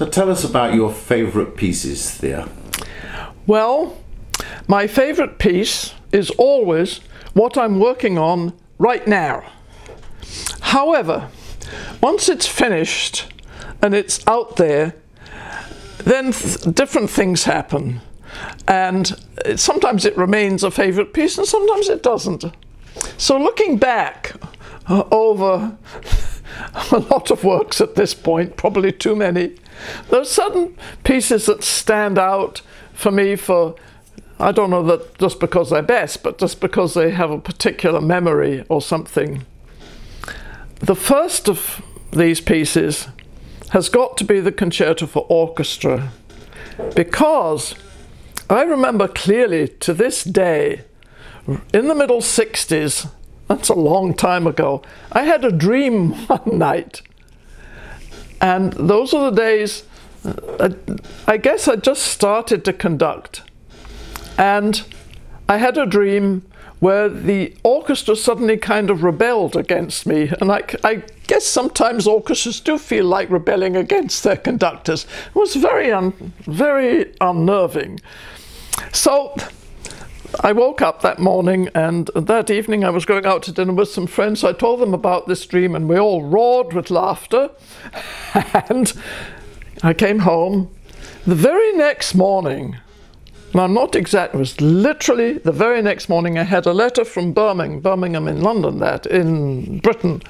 So tell us about your favourite pieces, Thea. Well, my favourite piece is always what I'm working on right now. However, once it's finished and it's out there, then different things happen. And sometimes it remains a favourite piece and sometimes it doesn't. So looking back over a lot of works at this point, probably too many, there are certain pieces that stand out for me for, I don't know that just because they're best, but just because they have a particular memory or something. The first of these pieces has got to be the Concerto for Orchestra, because I remember clearly to this day, in the middle 60s, that's a long time ago, I had a dream one night. And those are the days, I guess I just started to conduct. And I had a dream where the orchestra suddenly kind of rebelled against me. And I guess sometimes orchestras do feel like rebelling against their conductors. It was very unnerving. So I woke up that morning, and that evening I was going out to dinner with some friends. So I told them about this dream and we all roared with laughter. And I came home. The very next morning, and I'm not exact, it was literally the very next morning, I had a letter from Birmingham in London, in Britain.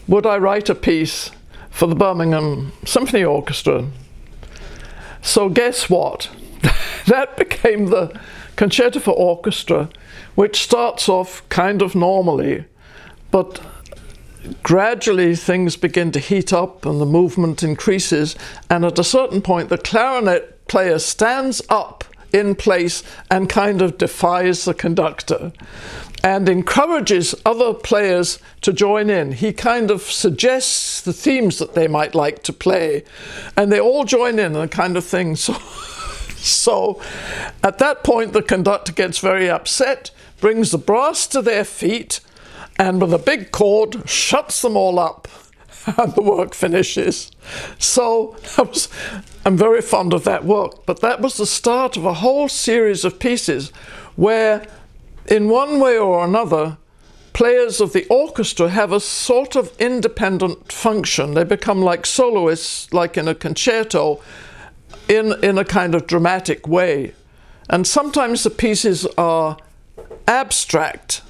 Would I write a piece for the Birmingham Symphony Orchestra? So guess what? That became the Concerto for Orchestra, which starts off kind of normally, but gradually things begin to heat up and the movement increases, and at a certain point the clarinet player stands up in place and kind of defies the conductor and encourages other players to join in. He kind of suggests the themes that they might like to play, and they all join in and kind of thing. So at that point the conductor gets very upset, brings the brass to their feet, and with a big chord shuts them all up, and the work finishes. So I'm very fond of that work, but that was the start of a whole series of pieces where, in one way or another, players of the orchestra have a sort of independent function. They become like soloists, like in a concerto, in a kind of dramatic way. And sometimes the pieces are abstract,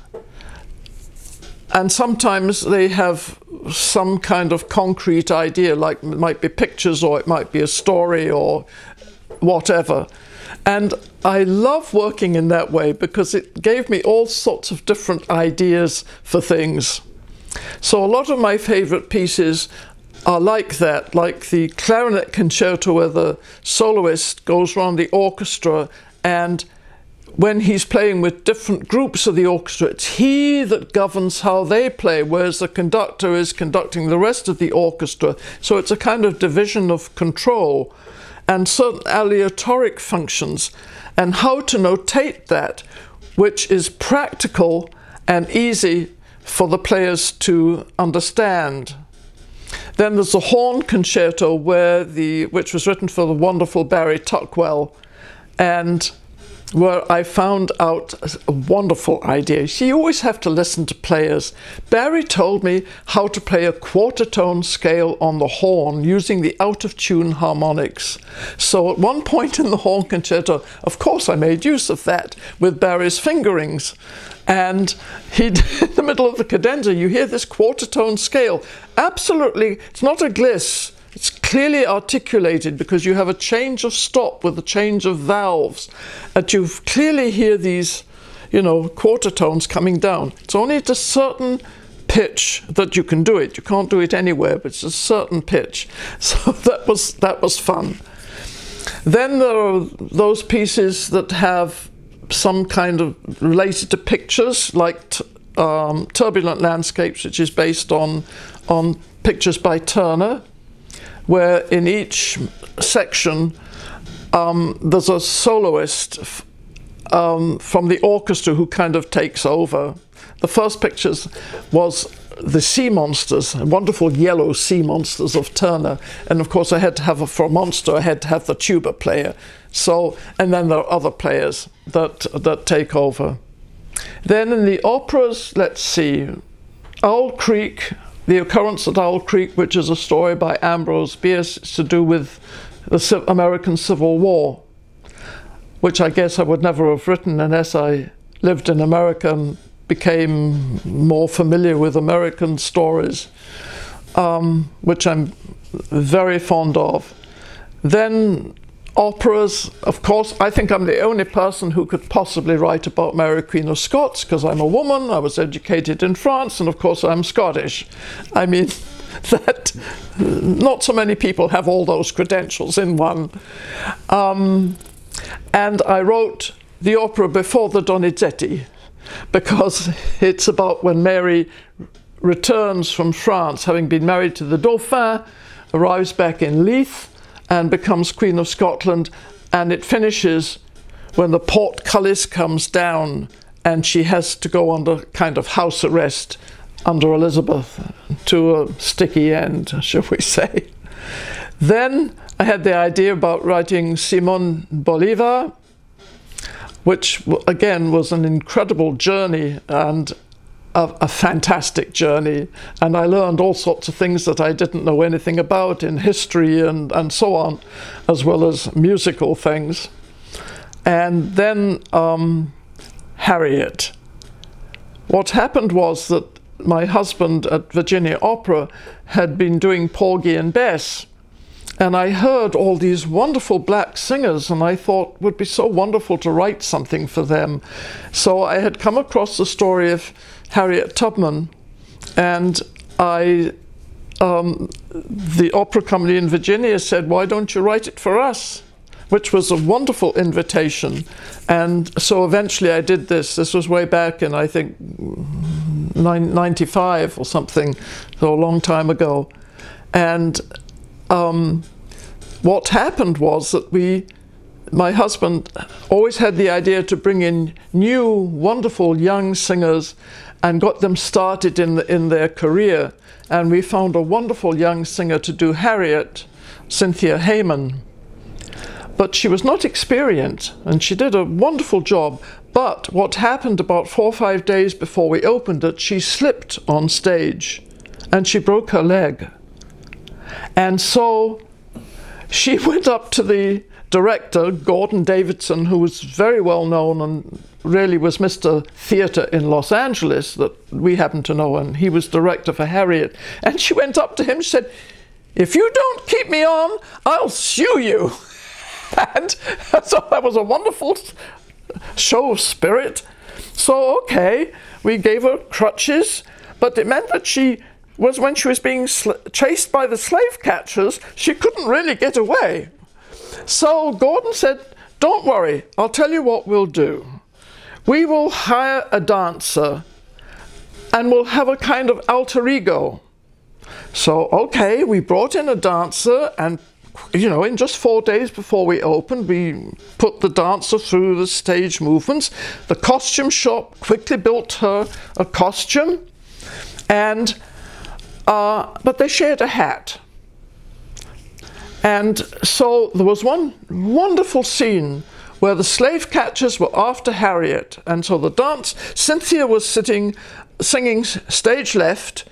and sometimes they have some kind of concrete idea, like it might be pictures or it might be a story or whatever. And I love working in that way because it gave me all sorts of different ideas for things. So a lot of my favorite pieces are like that, like the clarinet concerto where the soloist goes around the orchestra, and when he's playing with different groups of the orchestra, it's he that governs how they play, whereas the conductor is conducting the rest of the orchestra. So it's a kind of division of control and certain aleatoric functions, and how to notate that, which is practical and easy for the players to understand. Then there's the horn concerto, which was written for the wonderful Barry Tuckwell, and where I found out a wonderful idea. You always have to listen to players. Barry told me how to play a quarter tone scale on the horn using the out of tune harmonics. So at one point in the horn concerto, of course I made use of that with Barry's fingerings. And in the middle of the cadenza, you hear this quarter tone scale. Absolutely, it's not a gliss. It's clearly articulated because you have a change of stop with a change of valves. And you clearly hear these, quarter tones coming down. It's only at a certain pitch that you can do it. You can't do it anywhere, but it's a certain pitch. So that was fun. Then there are those pieces that have some kind of related to pictures, like Turbulent Landscapes, which is based on pictures by Turner, where in each section there's a soloist from the orchestra who kind of takes over. The first pictures was the sea monsters, wonderful yellow sea monsters of Turner. And of course I had to have, for a monster, I had to have the tuba player. So, and then there are other players that take over. Then in the operas, let's see, Owl Creek, The Occurrence at Owl Creek, which is a story by Ambrose Bierce, to do with the American Civil War, which I guess I would never have written unless I lived in America and became more familiar with American stories, which I'm very fond of. Then operas, of course, I think I'm the only person who could possibly write about Mary Queen of Scots, because I'm a woman, I was educated in France, and of course I'm Scottish. I mean, that not so many people have all those credentials in one. And I wrote the opera before the Donizetti, because it's about when Mary returns from France, having been married to the Dauphin, arrives back in Leith and becomes Queen of Scotland, and it finishes when the portcullis comes down and she has to go under kind of house arrest under Elizabeth, to a sticky end, shall we say. Then I had the idea about writing Simon Bolivar, which again was an incredible journey and a fantastic journey, and I learned all sorts of things that I didn't know anything about in history and so on, as well as musical things. And then Harriet. What happened was that my husband at Virginia Opera had been doing Porgy and Bess, and I heard all these wonderful black singers, and I thought it would be so wonderful to write something for them. So I had come across the story of Harriet Tubman, and the opera company in Virginia said, "Why don't you write it for us?" Which was a wonderful invitation. And so eventually I did this. This was way back in, I think, 95 or something, so a long time ago. And what happened was that my husband always had the idea to bring in new, wonderful young singers and got them started in their career. And we found a wonderful young singer to do Harriet, Cynthia Hayman. But she was not experienced, and she did a wonderful job. But what happened about 4 or 5 days before we opened it, she slipped on stage and she broke her leg. And so she went up to the director, Gordon Davidson, who was very well known and really was Mr. Theatre in Los Angeles that we happen to know, and he was director for Harriet. And she went up to him and said, "If you don't keep me on, I'll sue you." And so that was a wonderful show of spirit. So, okay, we gave her crutches, but it meant that when she was being chased by the slave catchers, she couldn't really get away. So Gordon said, "Don't worry, I'll tell you what we'll do. We will hire a dancer and we'll have a kind of alter ego." So, okay, we brought in a dancer, and in just 4 days before we opened, we put the dancer through the stage movements. The costume shop quickly built her a costume, and but they shared a hat. And so there was one wonderful scene where the slave catchers were after Harriet, and so Cynthia was singing stage left,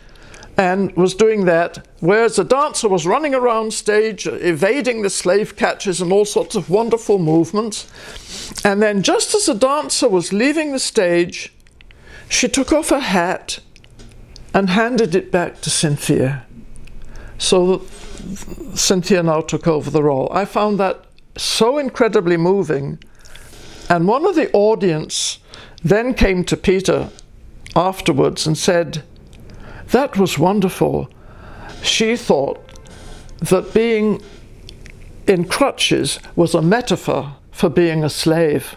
and was doing that, whereas the dancer was running around stage, evading the slave catchers and all sorts of wonderful movements. And then just as the dancer was leaving the stage, she took off her hat and handed it back to Cynthia. So Cynthia now took over the role. I found that so incredibly moving. And one of the audience then came to Peter afterwards and said, "That was wonderful." She thought that being in crutches was a metaphor for being a slave.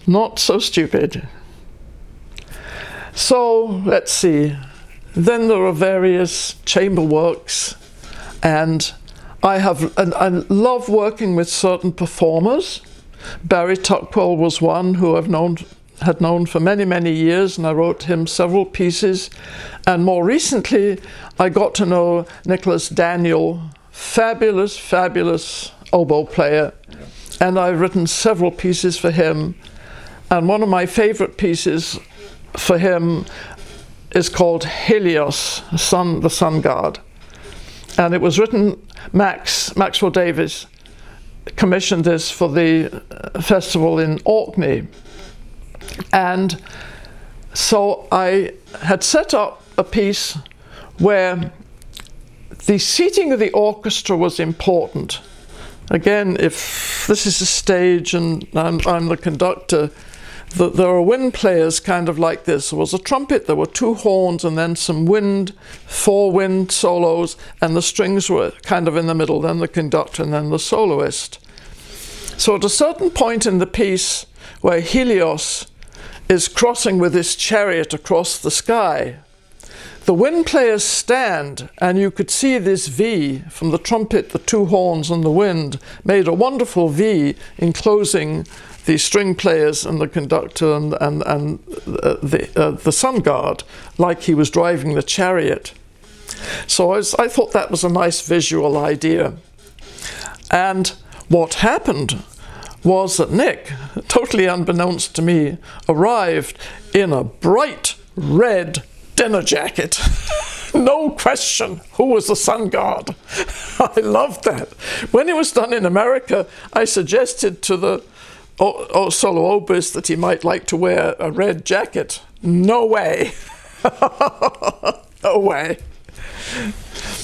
Not so stupid. So let's see. Then there are various chamber works, and I love working with certain performers. Barry Tuckwell was one who I've known had known for many, many years, and I wrote him several pieces. And more recently, I got to know Nicholas Daniel, fabulous, fabulous oboe player. And I've written several pieces for him. And one of my favorite pieces for him is called Helios, the sun god. And it was written, Maxwell Davies commissioned this for the festival in Orkney. And so I had set up a piece where the seating of the orchestra was important. Again, if this is a stage and I'm the conductor, there are wind players kind of like this. There was a trumpet, there were two horns, and then some wind, four wind solos, and the strings were kind of in the middle, then the conductor and then the soloist. So at a certain point in the piece where Helios is crossing with his chariot across the sky, the wind players stand, and you could see this V from the trumpet, the two horns and the wind made a wonderful V enclosing the string players and the conductor and the sun god, like he was driving the chariot. So I thought that was a nice visual idea. And what happened was that Nick, totally unbeknownst to me, arrived in a bright red dinner jacket. No question who was the sun god. I loved that. When it was done in America, I suggested to the solo oboist that he might like to wear a red jacket. No way. No way.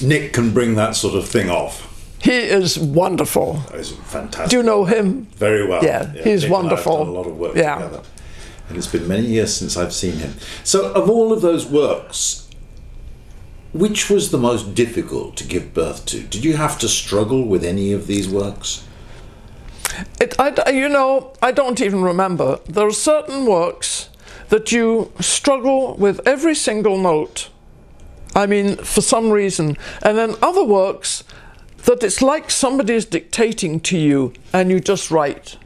Nick can bring that sort of thing off. He is wonderful. He's fantastic. Do you know him? Very well. Yeah, he's Nick wonderful. And I have done a lot of work together. And it's been many years since I've seen him. So of all of those works, which was the most difficult to give birth to? Did you have to struggle with any of these works? I don't even remember. There are certain works that you struggle with every single note. I mean, for some reason. And then other works that it's like somebody is dictating to you and you just write.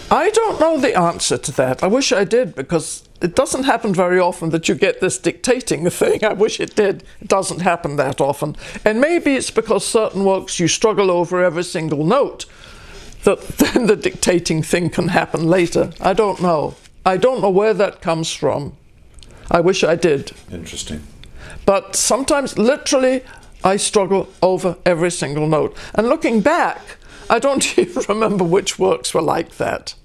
I don't know the answer to that. I wish I did, because it doesn't happen very often that you get this dictating thing. I wish it did. It doesn't happen that often. And maybe it's because certain works you struggle over every single note, that then the dictating thing can happen later. I don't know. I don't know where that comes from. I wish I did. Interesting. But sometimes, literally, I struggle over every single note. And looking back, I don't even remember which works were like that.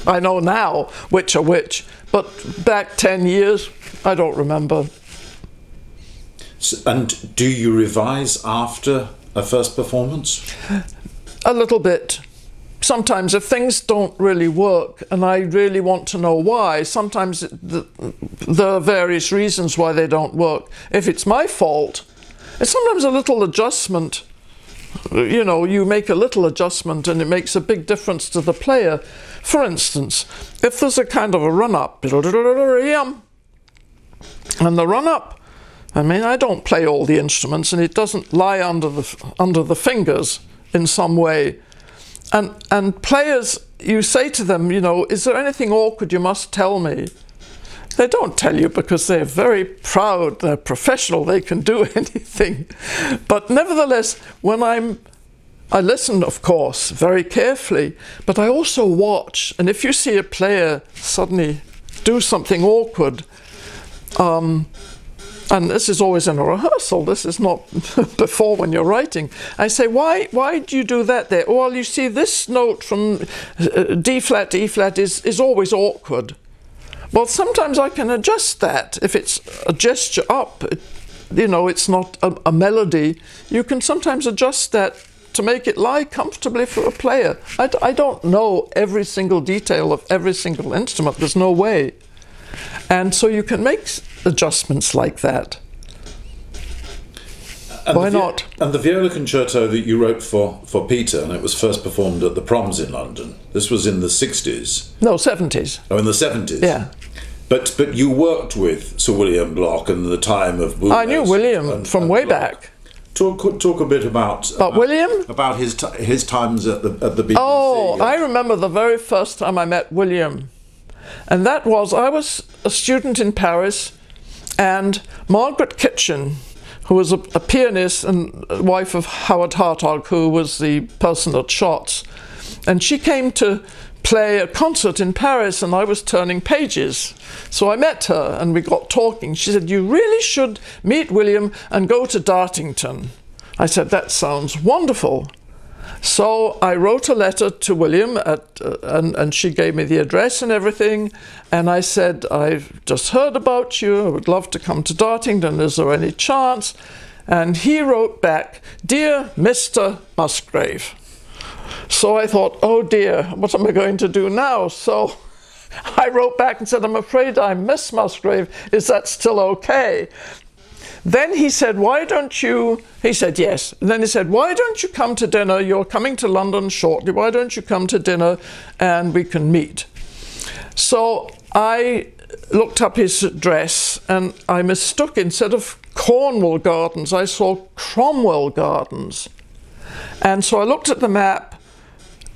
I know now which are which, but back 10 years, I don't remember. So, and do you revise after a first performance? A little bit. Sometimes if things don't really work and I really want to know why, sometimes there are various reasons why they don't work. If it's my fault, it's sometimes a little adjustment. You know, you make a little adjustment and it makes a big difference to the player. For instance, if there's a kind of a run-up, and the run-up, I mean, I don't play all the instruments and it doesn't lie under the fingers in some way. And players, you say to them, you know, is there anything awkward you must tell me? They don't tell you because they're very proud, they're professional, they can do anything. But nevertheless, when I listen, of course, very carefully, but I also watch. And if you see a player suddenly do something awkward, and this is always in a rehearsal, this is not before when you're writing, I say, why do you do that there? Well, you see, this note from D flat to E flat is always awkward. Well, sometimes I can adjust that. If it's a gesture up, you know, it's not a melody, you can sometimes adjust that to make it lie comfortably for a player. I don't know every single detail of every single instrument, there's no way. And so you can make adjustments like that. And why not? And the viola concerto that you wrote for Peter, and it was first performed at the Proms in London, this was in the 60s? No, 70s. Oh, in the 70s? Yeah. But you worked with Sir William Block in the time of Boulez. I knew William from way back. Talk a bit about William? About his times at the BBC. Oh, I remember the very first time I met William. And that was, I was a student in Paris, and Margaret Kitchen, who was a pianist and wife of Howard Hartog, who was the person at Shots, and she came to play a concert in Paris, and I was turning pages. So I met her and we got talking. She said, "You really should meet William and go to Dartington." I said, "That sounds wonderful." So I wrote a letter to William, and she gave me the address and everything. And I said, "I've just heard about you. I would love to come to Dartington. Is there any chance?" And he wrote back, "Dear Mr. Musgrave." So I thought, oh dear, what am I going to do now? So I wrote back and said, "I'm afraid I'm Miss Musgrave. Is that still okay?" Then he said, "Why don't you," he said, "Yes." And then he said, "Why don't you come to dinner? You're coming to London shortly. Why don't you come to dinner and we can meet?" So I looked up his address and I mistook, instead of Cornwall Gardens, I saw Cromwell Gardens. And so I looked at the map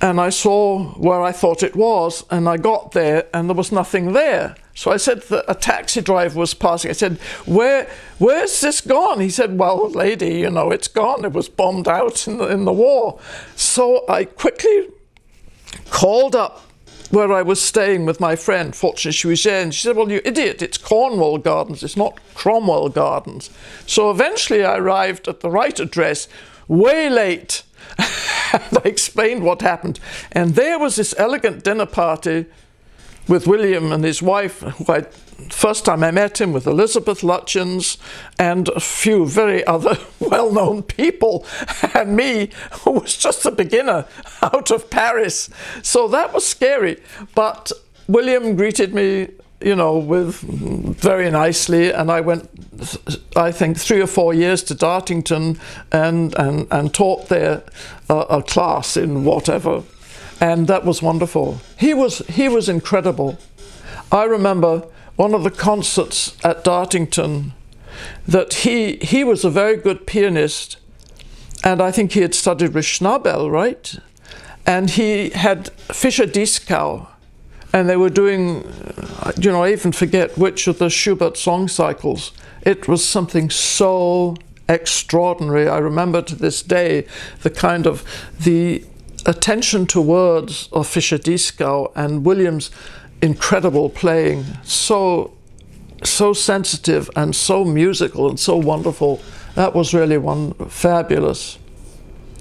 and I saw where I thought it was, and I got there and there was nothing there. So I said that a taxi driver was passing. I said, where's this gone? He said, "Well, lady, you know, it's gone. It was bombed out in the war." So I quickly called up where I was staying with my friend. Fortunately, she was there, and she said, "Well, you idiot, it's Cornwall Gardens. It's not Cromwell Gardens." So eventually I arrived at the right address, way late. And I explained what happened. And there was this elegant dinner party with William and his wife, who first time I met him, with Elizabeth Lutyens and a few very other well-known people, and me, who was just a beginner out of Paris. So that was scary. But William greeted me, you know, very nicely, and I went, I think, 3 or 4 years to Dartington and taught there a class in whatever, and that was wonderful. He was incredible. I remember one of the concerts at Dartington that he was a very good pianist, and I think he had studied with Schnabel, right? And he had Fischer-Dieskau. And they were doing, you know, I even forget which of the Schubert song cycles. It was something so extraordinary. I remember to this day the attention to words of Fischer-Dieskau and William's incredible playing. So sensitive and so musical and so wonderful. That was really fabulous.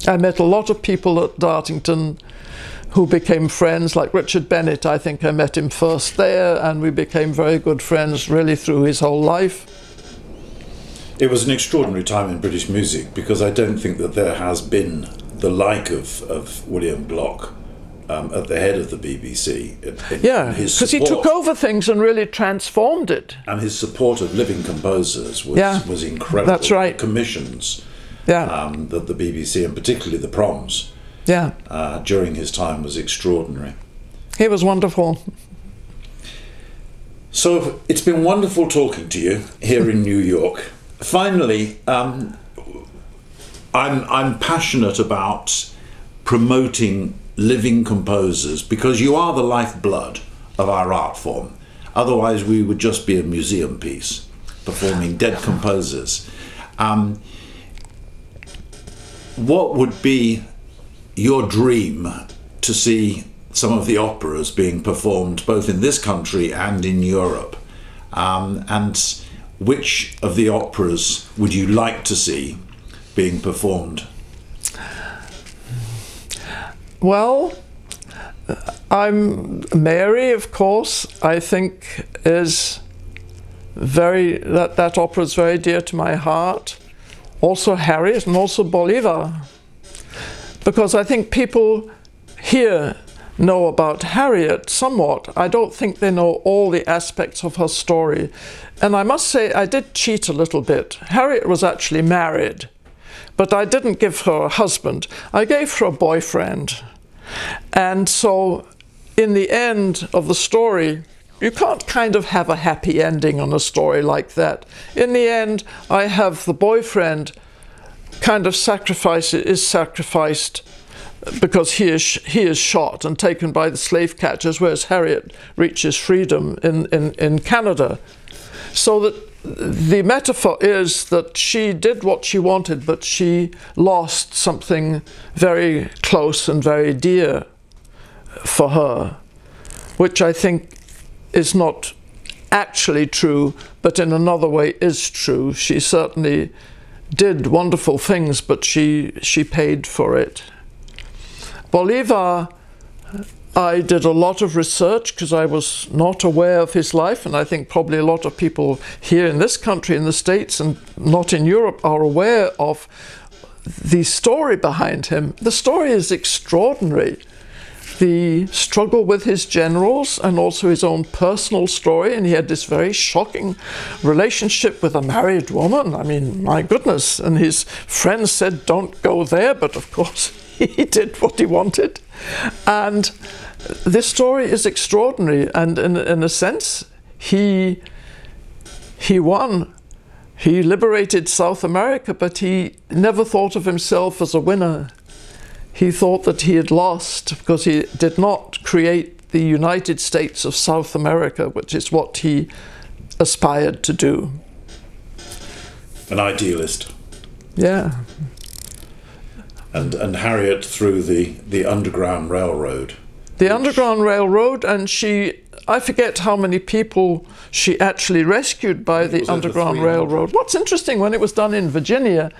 I met a lot of people at Dartington who became friends, like Richard Bennett. I think I met him first there, and we became very good friends really through his whole life. It was an extraordinary time in British music, because I don't think that there has been the like of William Block at the head of the BBC. Yeah, because he took over things and really transformed it. And his support of living composers was incredible. That's right. The commissions that the BBC, and particularly the Proms, during his time, was extraordinary. He was wonderful. So it's been wonderful talking to you here in New York. Finally, I'm passionate about promoting living composers, because you are the lifeblood of our art form. Otherwise we would just be a museum piece performing dead composers. What would be your dream to see some of the operas being performed both in this country and in Europe? And which of the operas would you like to see being performed? Well, Mary, of course, I think is that opera is very dear to my heart. Also Harriet, and also Bolivar, because I think people here know about Harriet somewhat. I don't think they know all the aspects of her story. And I must say, I did cheat a little bit. Harriet was actually married, but I didn't give her a husband. I gave her a boyfriend. And so in the end of the story, you can't kind of have a happy ending on a story like that. In the end, I have the boyfriend kind of sacrificed because he is shot and taken by the slave catchers, whereas Harriet reaches freedom in Canada. So that the metaphor is that she did what she wanted, but she lost something very close and very dear for her, which I think is not actually true, but in another way is true. She certainly did wonderful things, but she paid for it. Bolivar, I did a lot of research because I was not aware of his life, and I think probably a lot of people here in this country, in the States, and not in Europe, are aware of the story behind him. The story is extraordinary. The struggle with his generals and also his own personal story, and he had this very shocking relationship with a married woman. I mean, my goodness. And his friends said, don't go there, but of course he did what he wanted. And this story is extraordinary, and in a sense he won. He liberated South America, but he never thought of himself as a winner. He thought that he had lost because he did not create the United States of South America, which is what he aspired to do. An idealist. Yeah. And Harriet through the Underground Railroad. The Underground Railroad, and I forget how many people she actually rescued by the Underground Railroad. What's interesting, when it was done in Virginia,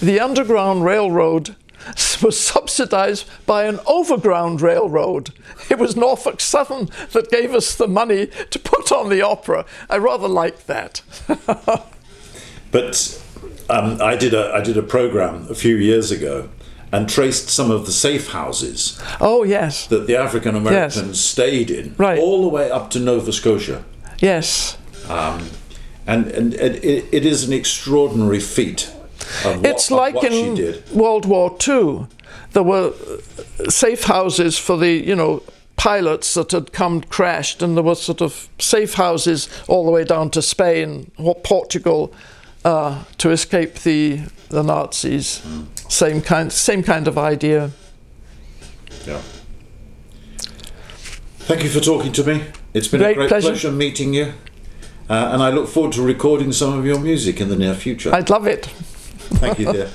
the Underground Railroad was subsidized by an overground railroad. It was Norfolk Southern that gave us the money to put on the opera. I rather like that. But I did a program a few years ago and traced some of the safe houses. Oh, yes. That the African Americans stayed in, right, all the way up to Nova Scotia. Yes. And it is an extraordinary feat. It's like in World War II. There were safe houses for the, pilots that had come crashed, and there were sort of safe houses all the way down to Spain or Portugal to escape the Nazis. Same kind of idea. Yeah. Thank you for talking to me. It's been a great pleasure meeting you, and I look forward to recording some of your music in the near future. I'd love it. Thank you, dear.